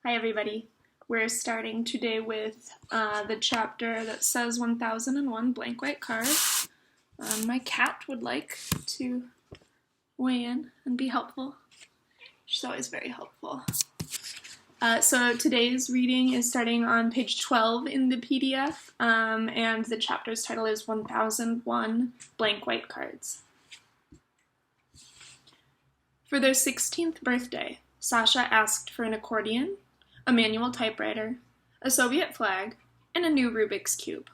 Hi everybody. We're starting today with the chapter that says 1001 blank white card. My cat would like to weigh in and be helpful. She's always very helpful. So today's reading is starting on page 12 in the PDF, and the chapter's title is 1001 blank white cards. For their 16th birthday, Sasha asked for an accordion, a manual typewriter, a Soviet flag, and a new Rubik's Cube.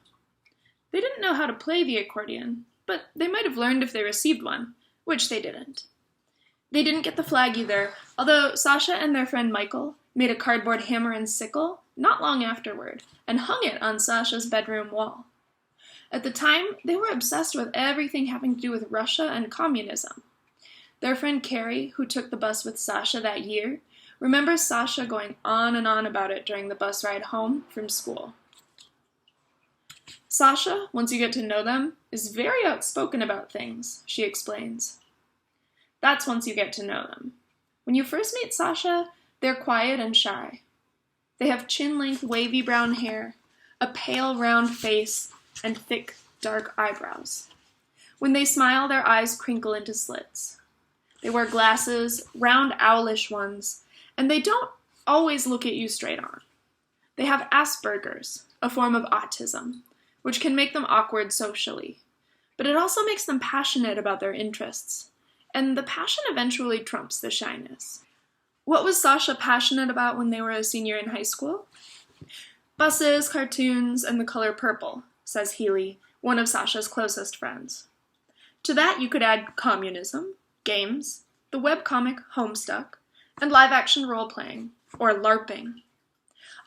They didn't know how to play the accordion, but they might have learned if they received one, which they didn't. They didn't get the flag either, although Sasha and their friend Michael made a cardboard hammer and sickle not long afterward and hung it on Sasha's bedroom wall. At the time, they were obsessed with everything having to do with Russia and communism. Their friend Carrie, who took the bus with Sasha that year, remembers Sasha going on and on about it during the bus ride home from school. Sasha, once you get to know them, is very outspoken about things, she explains. That's once you get to know them. When you first meet Sasha, they're quiet and shy. They have chin-length wavy brown hair, a pale round face, and thick, dark eyebrows. When they smile, their eyes crinkle into slits. They wear glasses, round owlish ones, and they don't always look at you straight on. They have Asperger's, a form of autism, which can make them awkward socially, but it also makes them passionate about their interests, and the passion eventually trumps the shyness. What was Sasha passionate about when they were a senior in high school? Buses, cartoons, and the color purple, says Healy, one of Sasha's closest friends. To that you could add communism, games, the webcomic Homestuck, and live-action role-playing, or LARPing.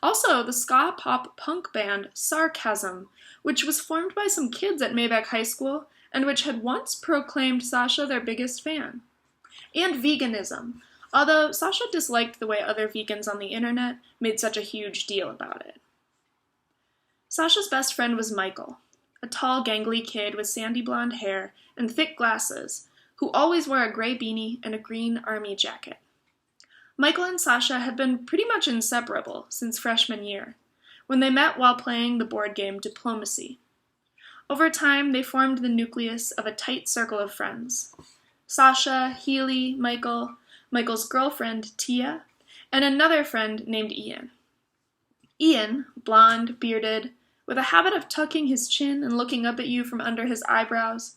Also, the ska-pop-punk band Sarcasm, which was formed by some kids at Maybeck High School and which had once proclaimed Sasha their biggest fan. And veganism, although Sasha disliked the way other vegans on the internet made such a huge deal about it. Sasha's best friend was Michael, a tall, gangly kid with sandy blonde hair and thick glasses, who always wore a gray beanie and a green army jacket. Michael and Sasha had been pretty much inseparable since freshman year, when they met while playing the board game Diplomacy. Over time, they formed the nucleus of a tight circle of friends. Sasha, Healy, Michael, Michael's girlfriend, Tia, and another friend named Ian. Ian, blonde, bearded, with a habit of tucking his chin and looking up at you from under his eyebrows,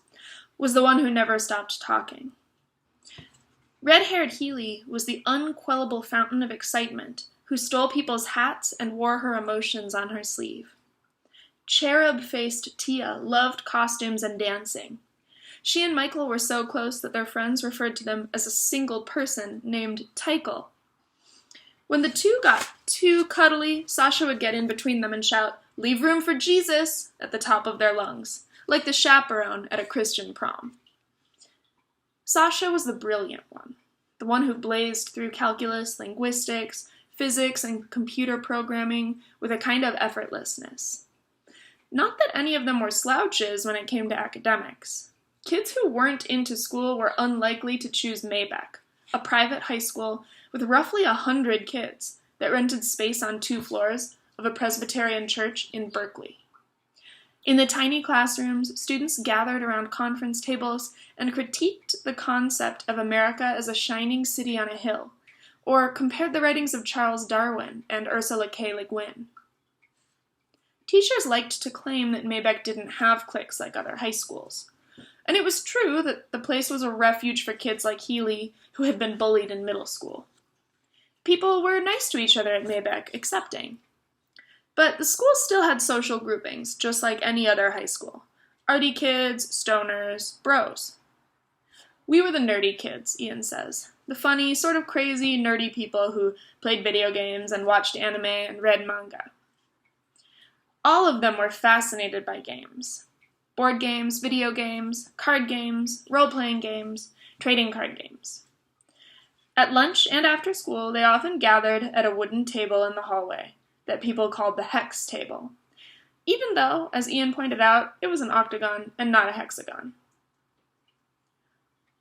was the one who never stopped talking. Red-haired Healy was the unquellable fountain of excitement who stole people's hats and wore her emotions on her sleeve. Cherub-faced Tia loved costumes and dancing. She and Michael were so close that their friends referred to them as a single person named Tykel. When the two got too cuddly, Sasha would get in between them and shout, "Leave room for Jesus!" at the top of their lungs, like the chaperone at a Christian prom. Sasha was the brilliant one, the one who blazed through calculus, linguistics, physics, and computer programming with a kind of effortlessness. Not that any of them were slouches when it came to academics. Kids who weren't into school were unlikely to choose Maybeck, a private high school with roughly 100 kids that rented space on 2 floors of a Presbyterian church in Berkeley. In the tiny classrooms, students gathered around conference tables and critiqued the concept of America as a shining city on a hill, or compared the writings of Charles Darwin and Ursula K. Le Guin. Teachers liked to claim that Maybeck didn't have cliques like other high schools, and it was true that the place was a refuge for kids like Healy who had been bullied in middle school. People were nice to each other at Maybeck, accepting. But the school still had social groupings, just like any other high school. Arty kids, stoners, bros. We were the nerdy kids, Ian says. The funny, sort of crazy, nerdy people who played video games and watched anime and read manga. All of them were fascinated by games. Board games, video games, card games, role-playing games, trading card games. At lunch and after school, they often gathered at a wooden table in the hallway that people called the hex table, even though, as Ian pointed out, it was an octagon and not a hexagon.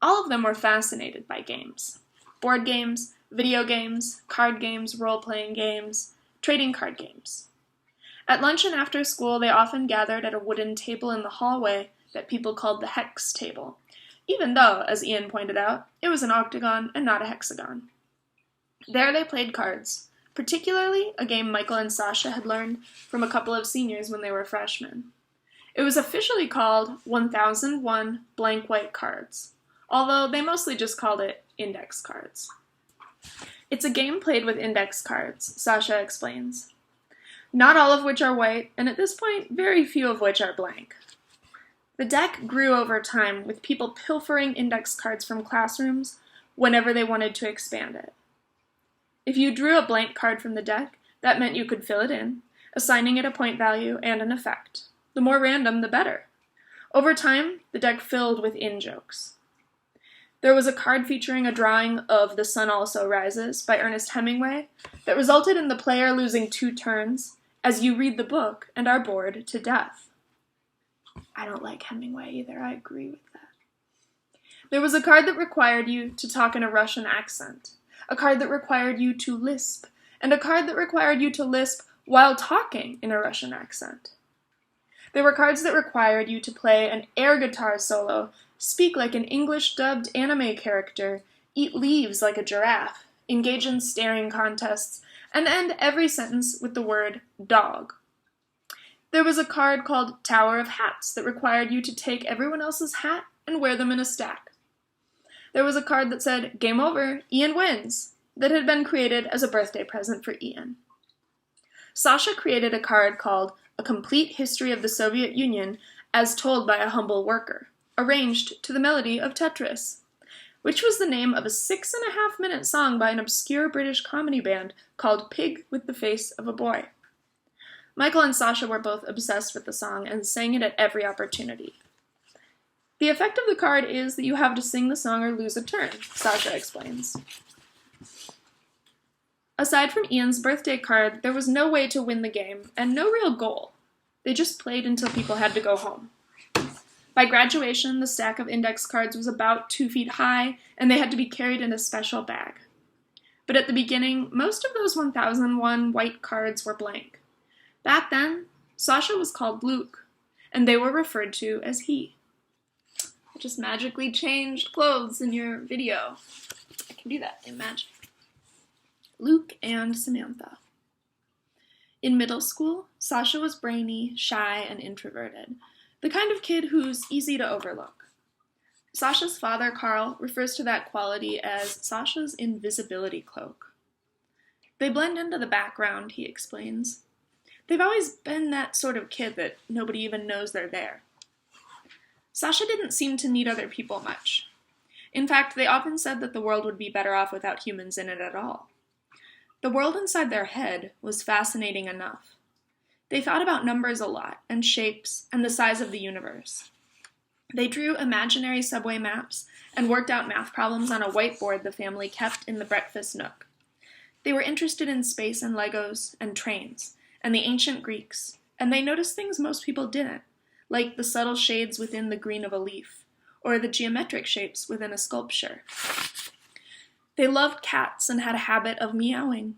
All of them were fascinated by games. Board games, video games, card games, role-playing games, trading card games. At lunch and after school, they often gathered at a wooden table in the hallway that people called the hex table, even though, as Ian pointed out, it was an octagon and not a hexagon. There they played cards, particularly a game Michael and Sasha had learned from a couple of seniors when they were freshmen. It was officially called 1001 blank white cards, although they mostly just called it index cards. It's a game played with index cards, Sasha explains. Not all of which are white, and at this point, very few of which are blank. The deck grew over time, with people pilfering index cards from classrooms whenever they wanted to expand it. If you drew a blank card from the deck, that meant you could fill it in, assigning it a point value and an effect. The more random, the better. Over time, the deck filled with in-jokes. There was a card featuring a drawing of The Sun Also Rises by Ernest Hemingway that resulted in the player losing 2 turns as you read the book and are bored to death. I don't like Hemingway either, I agree with that. There was a card that required you to talk in a Russian accent, a card that required you to lisp, and a card that required you to lisp while talking in a Russian accent. There were cards that required you to play an air guitar solo, speak like an English-dubbed anime character, eat leaves like a giraffe, engage in staring contests, and end every sentence with the word dog. There was a card called Tower of Hats that required you to take everyone else's hat and wear them in a stack. There was a card that said, "Game over, Ian wins," that had been created as a birthday present for Ian. Sasha created a card called A Complete History of the Soviet Union as Told by a Humble Worker, arranged to the melody of Tetris, which was the name of a 6.5-minute song by an obscure British comedy band called Pig with the Face of a Boy. Michael and Sasha were both obsessed with the song and sang it at every opportunity. The effect of the card is that you have to sing the song or lose a turn, Sasha explains. Aside from Ian's birthday card, there was no way to win the game and no real goal. They just played until people had to go home. By graduation, the stack of index cards was about 2 feet high, and they had to be carried in a special bag. But at the beginning, most of those 1001 white cards were blank. Back then, Sasha was called Luke, and they were referred to as he. I just magically changed clothes in your video. I can do that in magic. Luke and Samantha. In middle school, Sasha was brainy, shy, and introverted, the kind of kid who's easy to overlook. Sasha's father, Carl, refers to that quality as Sasha's invisibility cloak. They blend into the background, he explains. They've always been that sort of kid that nobody even knows they're there. Sasha didn't seem to need other people much. In fact, they often said that the world would be better off without humans in it at all. The world inside their head was fascinating enough. They thought about numbers a lot, and shapes, and the size of the universe. They drew imaginary subway maps and worked out math problems on a whiteboard the family kept in the breakfast nook. They were interested in space and Legos and trains, and the ancient Greeks, and they noticed things most people didn't, like the subtle shades within the green of a leaf, or the geometric shapes within a sculpture. They loved cats and had a habit of meowing.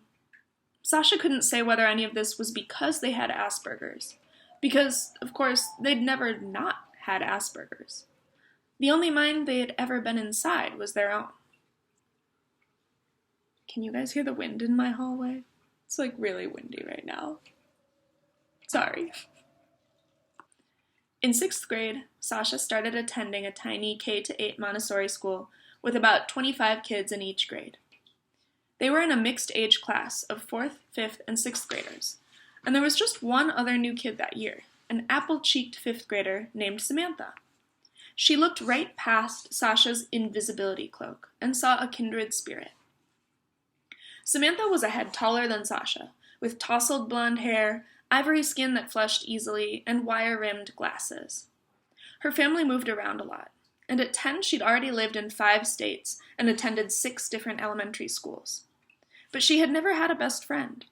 Sasha couldn't say whether any of this was because they had Asperger's, because, of course, they'd never not had Asperger's. The only mind they had ever been inside was their own. Can you guys hear the wind in my hallway? It's like really windy right now. Sorry. In 6th grade, Sasha started attending a tiny K-8 Montessori school with about 25 kids in each grade. They were in a mixed age class of 4th, 5th, and 6th graders, and there was just one other new kid that year, an apple-cheeked 5th grader named Samantha. She looked right past Sasha's invisibility cloak and saw a kindred spirit. Samantha was a head taller than Sasha, with tousled blonde hair, ivory skin that flushed easily, and wire-rimmed glasses. Her family moved around a lot, and at 10 she'd already lived in 5 states and attended 6 different elementary schools. But she had never had a best friend.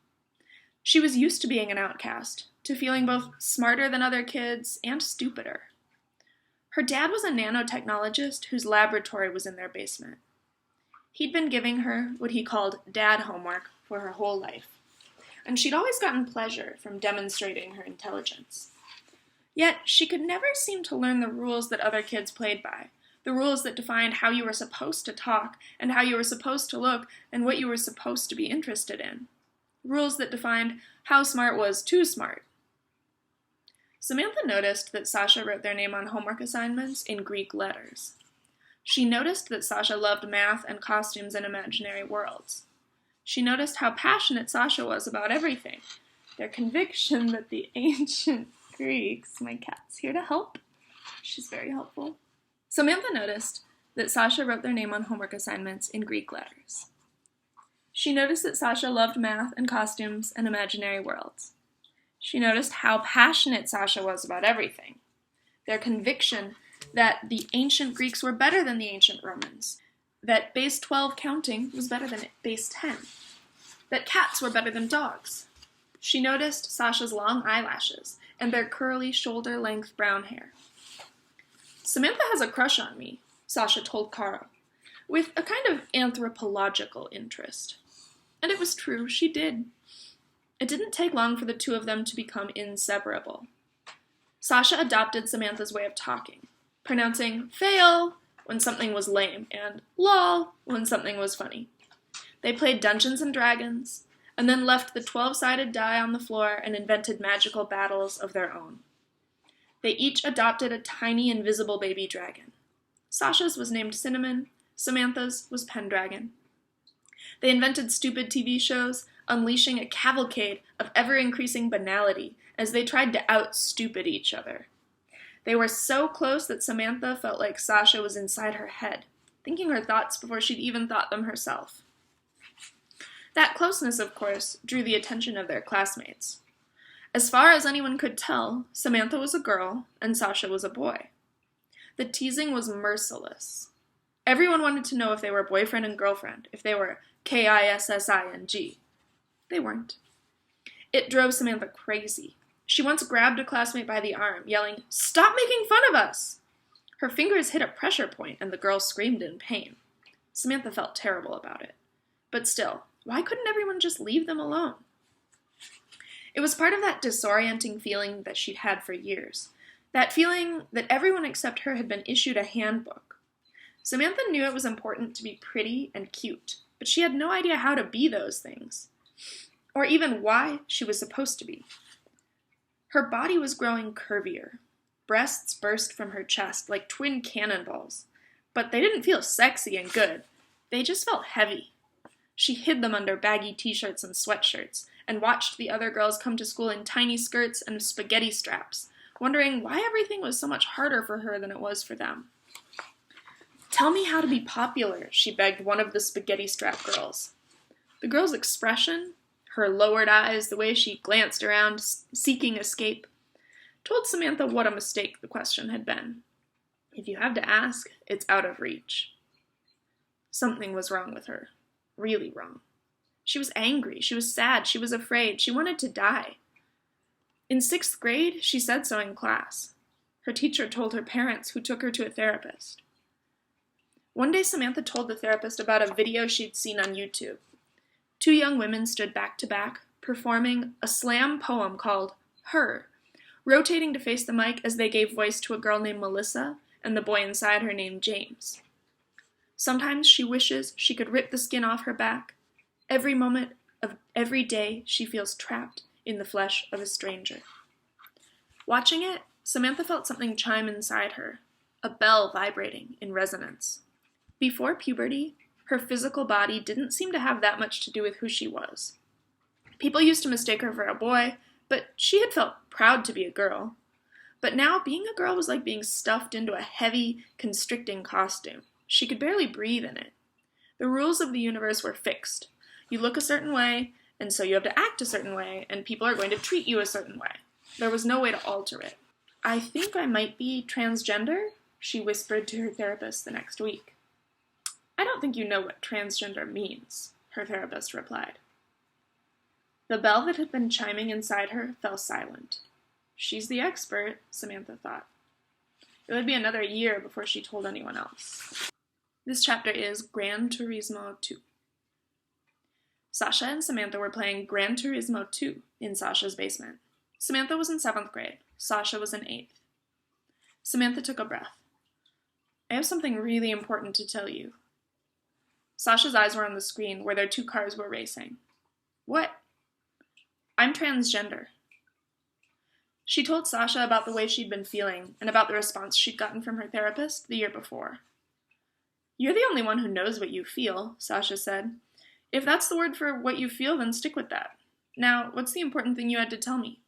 She was used to being an outcast, to feeling both smarter than other kids and stupider. Her dad was a nanotechnologist whose laboratory was in their basement. He'd been giving her what he called dad homework for her whole life, and she'd always gotten pleasure from demonstrating her intelligence. Yet she could never seem to learn the rules that other kids played by, the rules that defined how you were supposed to talk and how you were supposed to look and what you were supposed to be interested in. Rules that defined how smart was too smart. Samantha noticed that Sasha wrote their name on homework assignments in Greek letters. She noticed that Sasha loved math and costumes and imaginary worlds. She noticed how passionate Sasha was about everything. Their conviction that the ancient Greeks, my cat's here to help. She's very helpful. Samantha noticed that Sasha wrote their name on homework assignments in Greek letters. She noticed that Sasha loved math and costumes and imaginary worlds. She noticed how passionate Sasha was about everything. Their conviction that the ancient Greeks were better than the ancient Romans, that base 12 counting was better than base 10, that cats were better than dogs. She noticed Sasha's long eyelashes and their curly, shoulder-length brown hair. Samantha has a crush on me, Sasha told Caro, with a kind of anthropological interest. And it was true, she did. It didn't take long for the two of them to become inseparable. Sasha adopted Samantha's way of talking, pronouncing fail when something was lame and lol when something was funny. They played Dungeons and Dragons, and then left the 12-sided die on the floor and invented magical battles of their own. They each adopted a tiny invisible baby dragon. Sasha's was named Cinnamon, Samantha's was Pendragon. They invented stupid TV shows, unleashing a cavalcade of ever-increasing banality as they tried to out-stupid each other. They were so close that Samantha felt like Sasha was inside her head, thinking her thoughts before she'd even thought them herself. That closeness, of course, drew the attention of their classmates. As far as anyone could tell, Samantha was a girl and Sasha was a boy. The teasing was merciless. Everyone wanted to know if they were boyfriend and girlfriend, if they were K-I-S-S-I-N-G. They weren't. It drove Samantha crazy. She once grabbed a classmate by the arm, yelling, "Stop making fun of us!" Her fingers hit a pressure point, and the girl screamed in pain. Samantha felt terrible about it. But still, why couldn't everyone just leave them alone? It was part of that disorienting feeling that she'd had for years. That feeling that everyone except her had been issued a handbook. Samantha knew it was important to be pretty and cute, but she had no idea how to be those things, or even why she was supposed to be. Her body was growing curvier. Breasts burst from her chest like twin cannonballs, but they didn't feel sexy and good. They just felt heavy. She hid them under baggy t-shirts and sweatshirts, and watched the other girls come to school in tiny skirts and spaghetti straps, wondering why everything was so much harder for her than it was for them. "Tell me how to be popular," she begged one of the spaghetti strap girls. The girl's expression, her lowered eyes, the way she glanced around, seeking escape, told Samantha what a mistake the question had been. If you have to ask, it's out of reach. Something was wrong with her. Really wrong. She was angry, she was sad, she was afraid, she wanted to die. In 6th grade, she said so in class. Her teacher told her parents, who took her to a therapist. One day, Samantha told the therapist about a video she'd seen on YouTube. 2 young women stood back to back, performing a slam poem called Her, rotating to face the mic as they gave voice to a girl named Melissa and the boy inside her named James. Sometimes she wishes she could rip the skin off her back. Every moment of every day, she feels trapped in the flesh of a stranger. Watching it, Samantha felt something chime inside her, a bell vibrating in resonance. Before puberty, her physical body didn't seem to have that much to do with who she was. People used to mistake her for a boy, but she had felt proud to be a girl. But now, being a girl was like being stuffed into a heavy, constricting costume. She could barely breathe in it. The rules of the universe were fixed. You look a certain way, and so you have to act a certain way, and people are going to treat you a certain way. There was no way to alter it. "I think I might be transgender," she whispered to her therapist the next week. "I don't think you know what transgender means," her therapist replied. The bell that had been chiming inside her fell silent. She's the expert, Samantha thought. It would be another year before she told anyone else. This chapter is Gran Turismo 2. Sasha and Samantha were playing Gran Turismo 2 in Sasha's basement. Samantha was in 7th grade. Sasha was in 8th. Samantha took a breath. I have something really important to tell you. Sasha's eyes were on the screen where their 2 cars were racing. What? I'm transgender. She told Sasha about the way she'd been feeling and about the response she'd gotten from her therapist the year before. You're the only one who knows what you feel, Sasha said. If that's the word for what you feel, then stick with that. Now, what's the important thing you had to tell me?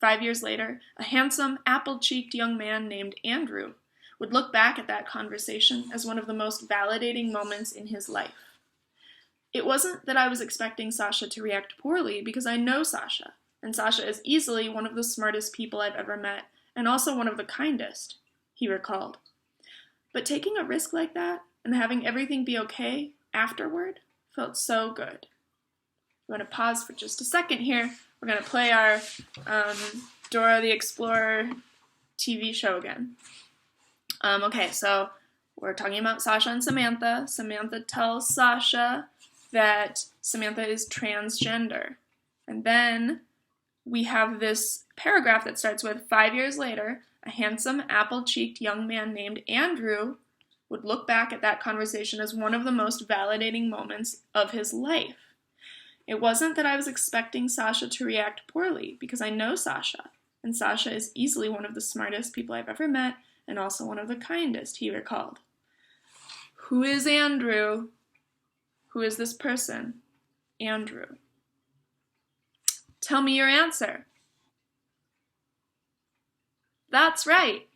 5 years later, a handsome, apple-cheeked young man named Andrew would look back at that conversation as one of the most validating moments in his life. It wasn't that I was expecting Sasha to react poorly, because I know Sasha, and Sasha is easily one of the smartest people I've ever met, and also one of the kindest, he recalled. But taking a risk like that, and having everything be okay afterward, felt so good. I'm going to pause for just a second here. We're going to play our Dora the Explorer TV show again. Okay, so we're talking about Sasha and Samantha. Samantha tells Sasha that Samantha is transgender. And then we have this paragraph that starts with, 5 years later, a handsome, apple-cheeked young man named Andrew would look back at that conversation as one of the most validating moments of his life. It wasn't that I was expecting Sasha to react poorly, because I know Sasha, and Sasha is easily one of the smartest people I've ever met, and also one of the kindest, he recalled. Who is Andrew? Who is this person? Andrew. Tell me your answer. That's right.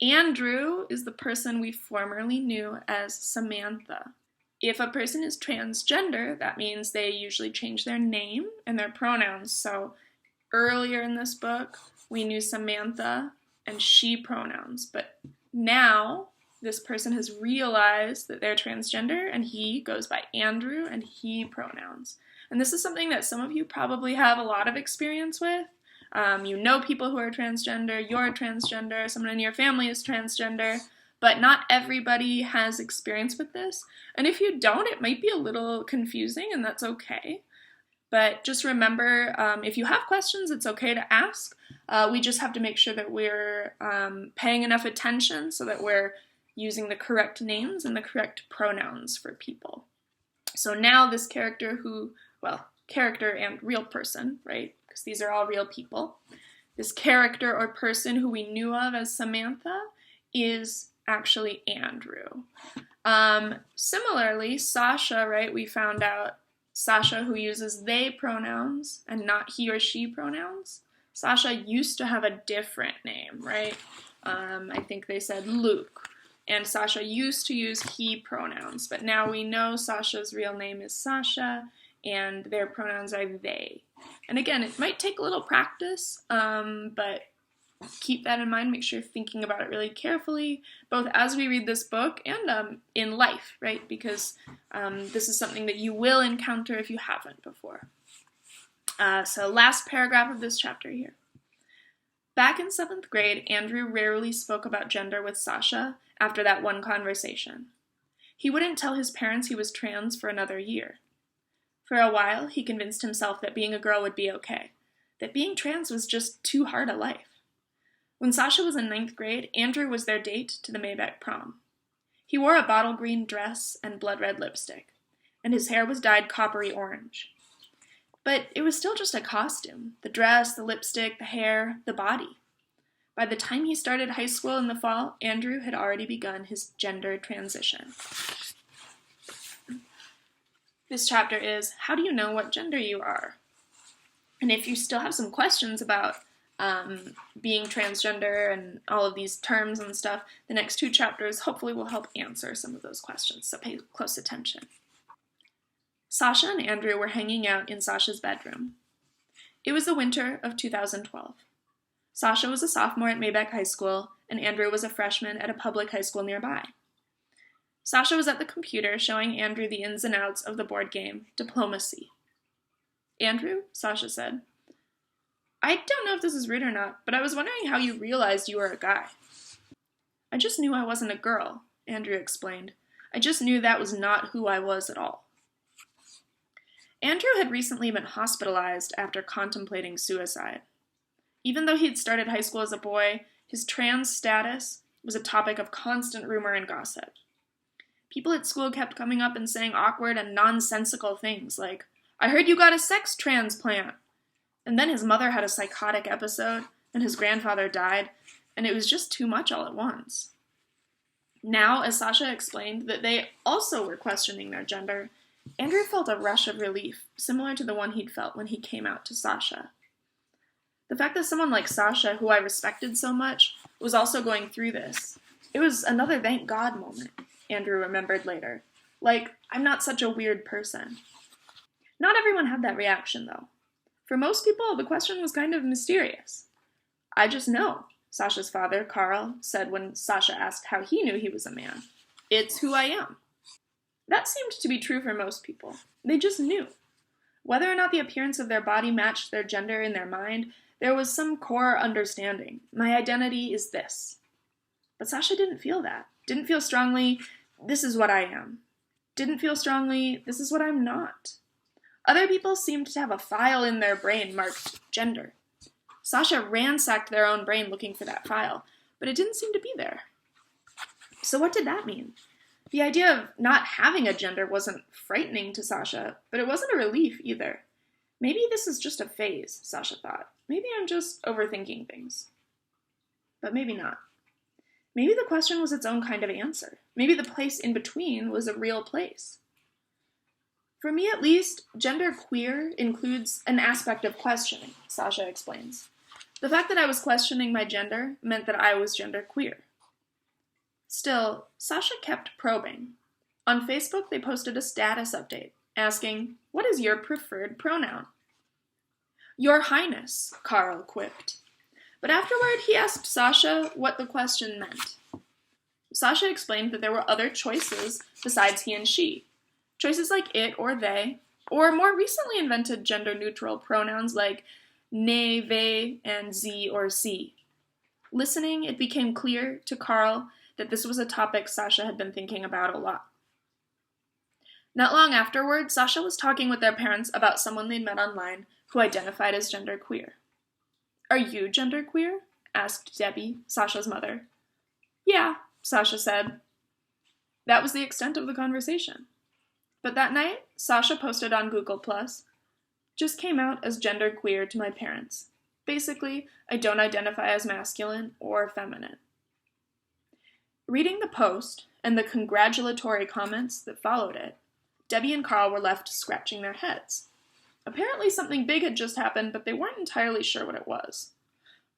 Andrew is the person we formerly knew as Samantha. If a person is transgender, that means they usually change their name and their pronouns. So earlier in this book, we knew Samantha and she pronouns, but now this person has realized that they're transgender and he goes by Andrew and he pronouns. And this is something that some of you probably have a lot of experience with. You know people who are transgender, you're transgender, someone in your family is transgender, but not everybody has experience with this. And if you don't, it might be a little confusing, and that's okay. But just remember, if you have questions, it's okay to ask. We just have to make sure that we're paying enough attention so that we're using the correct names and the correct pronouns for people. So now this character character and real person, right? Because these are all real people. This character or person who we knew of as Samantha is actually Andrew. Similarly, Sasha, right? We found out Sasha, who uses they pronouns and not he or she pronouns. Sasha used to have a different name, right? I think they said Luke. And Sasha used to use he pronouns, but now we know Sasha's real name is Sasha, and their pronouns are they. And again, it might take a little practice, but keep that in mind. Make sure you're thinking about it really carefully, both as we read this book and in life, right? Because this is something that you will encounter if you haven't before. So last paragraph of this chapter here. Back in 7th grade, Andrew rarely spoke about gender with Sasha after that one conversation. He wouldn't tell his parents he was trans for another year. For a while, he convinced himself that being a girl would be okay, that being trans was just too hard a life. When Sasha was in 9th grade, Andrew was their date to the Maybach prom. He wore a bottle green dress and blood red lipstick, and his hair was dyed coppery orange. But it was still just a costume, the dress, the lipstick, the hair, the body. By the time he started high school in the fall, Andrew had already begun his gender transition. This chapter is, how do you know what gender you are? And if you still have some questions about being transgender and all of these terms and stuff, the next 2 chapters hopefully will help answer some of those questions, so pay close attention. Sasha and Andrew were hanging out in Sasha's bedroom. It was the winter of 2012. Sasha was a sophomore at Maybach High School, and Andrew was a freshman at a public high school nearby. Sasha was at the computer showing Andrew the ins and outs of the board game, Diplomacy. Andrew, Sasha said, I don't know if this is rude or not, but I was wondering how you realized you were a guy. I just knew I wasn't a girl, Andrew explained. I just knew that was not who I was at all. Andrew had recently been hospitalized after contemplating suicide. Even though he had started high school as a boy, his trans status was a topic of constant rumor and gossip. People at school kept coming up and saying awkward and nonsensical things like, "I heard you got a sex transplant." And then his mother had a psychotic episode, and his grandfather died, and it was just too much all at once. Now, as Sasha explained that they also were questioning their gender, Andrew felt a rush of relief, similar to the one he'd felt when he came out to Sasha. The fact that someone like Sasha, who I respected so much, was also going through this, it was another thank God moment, Andrew remembered later. Like, I'm not such a weird person. Not everyone had that reaction, though. For most people, the question was kind of mysterious. "I just know," Sasha's father, Carl, said when Sasha asked how he knew he was a man. "It's who I am." That seemed to be true for most people. They just knew. Whether or not the appearance of their body matched their gender in their mind, there was some core understanding. My identity is this. But Sasha didn't feel that. Didn't feel strongly, this is what I am. Didn't feel strongly, this is what I'm not. Other people seemed to have a file in their brain marked gender. Sasha ransacked their own brain looking for that file, but it didn't seem to be there. So what did that mean? The idea of not having a gender wasn't frightening to Sasha, but it wasn't a relief either. Maybe this is just a phase, Sasha thought. Maybe I'm just overthinking things. But maybe not. Maybe the question was its own kind of answer. Maybe the place in between was a real place. For me, at least, gender queer includes an aspect of questioning, Sasha explains. The fact that I was questioning my gender meant that I was gender queer. Still, Sasha kept probing. On Facebook, they posted a status update, asking, "What is your preferred pronoun?" "Your Highness," Carl quipped. But afterward, he asked Sasha what the question meant. Sasha explained that there were other choices besides he and she. Choices like it or they, or more recently invented gender-neutral pronouns like ne, ve, and z or sie. Listening, it became clear to Carl that this was a topic Sasha had been thinking about a lot. Not long afterward, Sasha was talking with their parents about someone they'd met online who identified as genderqueer. "Are you genderqueer?" asked Debbie, Sasha's mother. "Yeah," Sasha said. That was the extent of the conversation. But that night, Sasha posted on Google+, "Just came out as genderqueer to my parents. Basically, I don't identify as masculine or feminine." Reading the post and the congratulatory comments that followed it, Debbie and Carl were left scratching their heads. Apparently something big had just happened, but they weren't entirely sure what it was.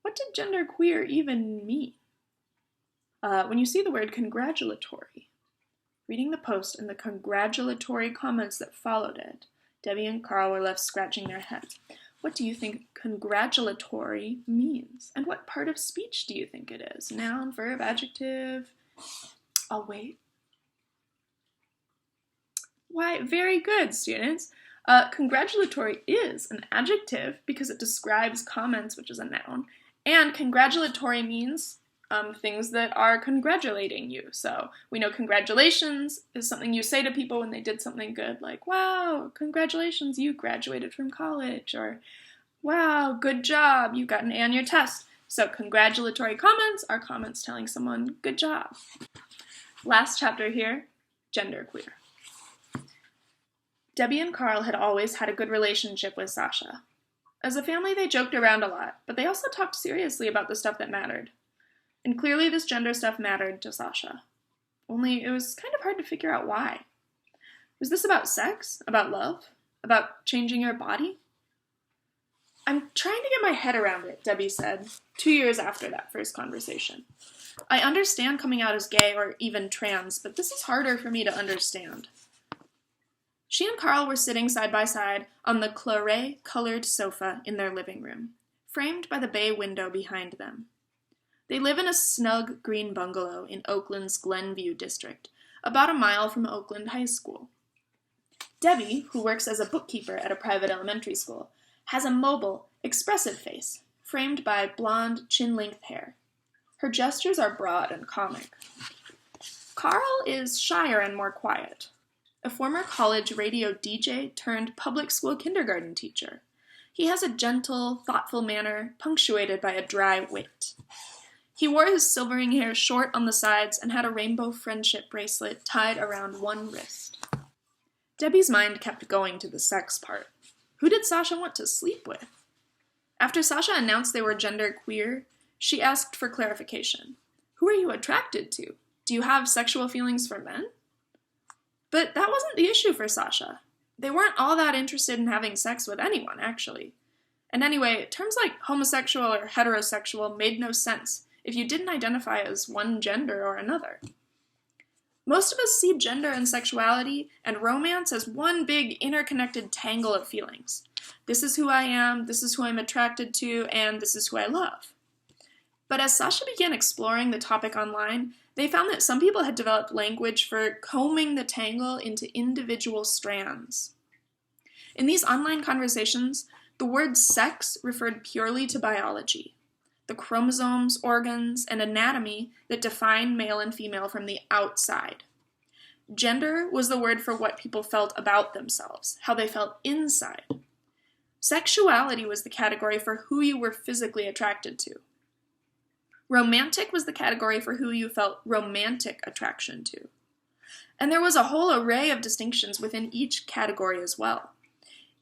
What did genderqueer even mean? When you see the word congratulatory, reading the post and the congratulatory comments that followed it, Debbie and Carl were left scratching their heads. What do you think congratulatory means? And what part of speech do you think it is? Noun, verb, adjective? I'll wait. Why, very good, students. Congratulatory is an adjective because it describes comments, which is a noun, and congratulatory means things that are congratulating you. So we know congratulations is something you say to people when they did something good, like, "Wow, congratulations, you graduated from college," or "Wow, good job, you got an A on your test." So congratulatory comments are comments telling someone, "Good job." Last chapter here, genderqueer. Debbie and Carl had always had a good relationship with Sasha. As a family, they joked around a lot, but they also talked seriously about the stuff that mattered. And clearly this gender stuff mattered to Sasha. Only it was kind of hard to figure out why. Was this about sex? About love? About changing your body? "I'm trying to get my head around it," Debbie said, 2 years after that first conversation. "I understand coming out as gay or even trans, but this is harder for me to understand." She and Carl were sitting side by side on the claret-colored sofa in their living room, framed by the bay window behind them. They live in a snug green bungalow in Oakland's Glenview district, about a mile from Oakland High School. Debbie, who works as a bookkeeper at a private elementary school, has a mobile, expressive face, framed by blonde, chin-length hair. Her gestures are broad and comic. Carl is shyer and more quiet. A former college radio DJ turned public school kindergarten teacher. He has a gentle, thoughtful manner, punctuated by a dry wit. He wore his silvering hair short on the sides and had a rainbow friendship bracelet tied around one wrist. Debbie's mind kept going to the sex part. Who did Sasha want to sleep with? After Sasha announced they were genderqueer, she asked for clarification. Who are you attracted to? Do you have sexual feelings for men? But that wasn't the issue for Sasha. They weren't all that interested in having sex with anyone, actually. And anyway, terms like homosexual or heterosexual made no sense if you didn't identify as one gender or another. Most of us see gender and sexuality and romance as one big interconnected tangle of feelings. This is who I am, this is who I'm attracted to, and this is who I love. But as Sasha began exploring the topic online, they found that some people had developed language for combing the tangle into individual strands. In these online conversations, the word sex referred purely to biology, the chromosomes, organs, and anatomy that define male and female from the outside. Gender was the word for what people felt about themselves, how they felt inside. Sexuality was the category for who you were physically attracted to. Romantic was the category for who you felt romantic attraction to. And there was a whole array of distinctions within each category as well.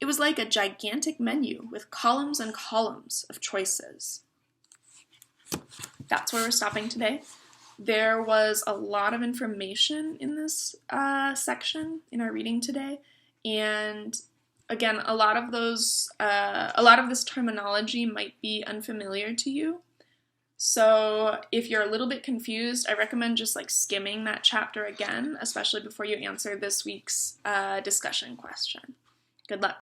It was like a gigantic menu with columns and columns of choices. That's where we're stopping today. There was a lot of information in this section in our reading today, and again, a lot of this terminology might be unfamiliar to you. So if you're a little bit confused, I recommend just skimming that chapter again, especially before you answer this week's discussion question. Good luck.